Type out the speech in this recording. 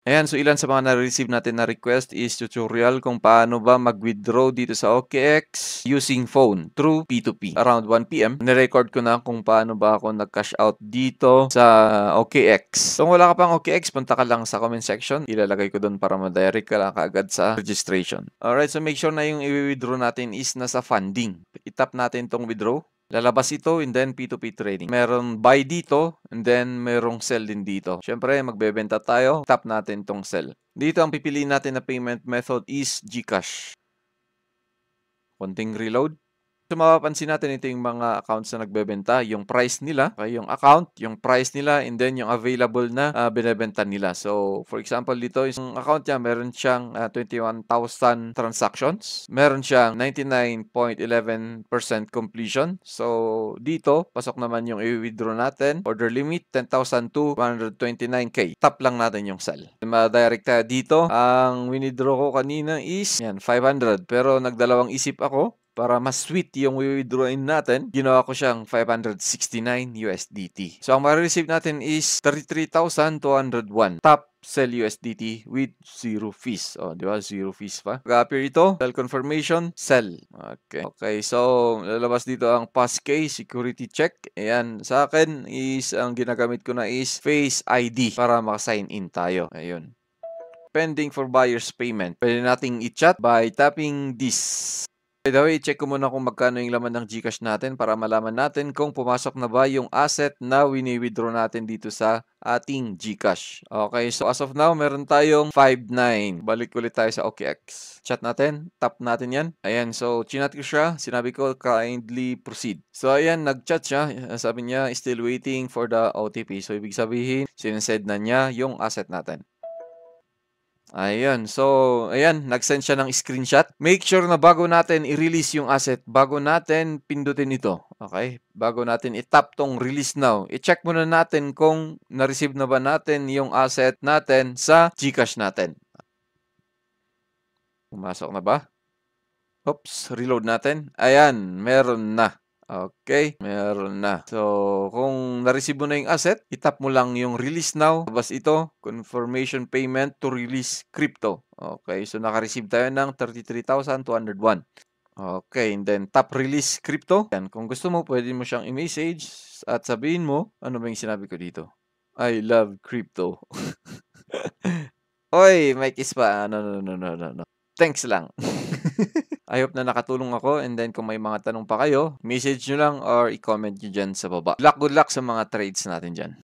Ayan, so ilan sa mga na-receive natin na request is tutorial kung paano ba mag-withdraw dito sa OKX using phone through P2P. Around 1 PM, nirecord ko na kung paano ba ako nag-cash out dito sa OKX. So kung wala ka pang OKX, punta ka lang sa comment section. Ilalagay ko doon para ma-direct ka lang kaagad sa registration. Alright, so make sure na yung i-withdraw natin is nasa funding. I-tap natin tong withdraw. Lalabas ito and then P2P trading. Meron buy dito and then merong sell din dito. Siyempre, magbebenta tayo. Tap natin tong sell. Dito ang pipiliin natin na payment method is GCash. Konting reload. So mapapansin natin ito yung mga accounts na nagbebenta, yung price nila, yung account, yung price nila, and then yung available na binebenta nila. So for example dito, yung account niya, meron siyang 21,000 transactions. Meron siyang 99.11% completion. So dito, pasok naman yung i-withdraw natin. Order limit, 10,000 to 129K. Tap lang natin yung sell. Ma-direct tayo dito. Ang winidraw ko kanina is yan, 500. Pero nagdalawang isip ako. Para mas sweet yung withdrawin natin, ginawa ko siyang 569 USDT. So, ang ma-receive natin is 33,201. Top sell USDT with 0 fees. O, di ba? 0 fees pa. Pag-appear ito, sell confirmation, sell. Okay. Okay, so, lalabas dito ang passkey, security check. Ayan, sa akin is, ang ginagamit ko na is Face ID para maka-sign in tayo. Ayun. Pending for buyer's payment. Pwede nating i-chat by tapping this. By the way, check ko muna kung magkano yung laman ng GCash natin para malaman natin kung pumasok na ba yung asset na wini-withdraw natin dito sa ating GCash. Okay, so as of now, meron tayong 5.9. Balik ulit tayo sa OKX. Chat natin, tap natin yan. Ayan, so chinat ko siya. Sinabi ko, kindly proceed. So ayan, nag-chat siya. Sabi niya, still waiting for the OTP. So ibig sabihin, sinesend na niya yung asset natin. Ayan. So, ayan, nag-send siya ng screenshot. Make sure na bago natin i-release yung asset, bago natin pindutin ito, okay? Bago natin i-tap tong release now, i-check muna natin kung na-receive na ba natin yung asset natin sa GCash natin. Pumasok na ba? Oops, reload natin. Ayan, meron na. Okay, meron na. So, kung na-receive mo na yung asset, itap mo lang yung release now. Tapos ito, confirmation payment to release crypto. Okay, so naka-receive tayo ng 33,201. Okay, and then tap release crypto. Yan, kung gusto mo, pwede mo siyang i-message at sabihin mo, ano ba yung sinabi ko dito? I love crypto. Oy, may kiss pa. No. Thanks lang. I hope na nakatulong ako, and then kung may mga tanong pa kayo, message nyo lang or i-comment nyo dyan sa baba. Good luck sa mga trades natin dyan.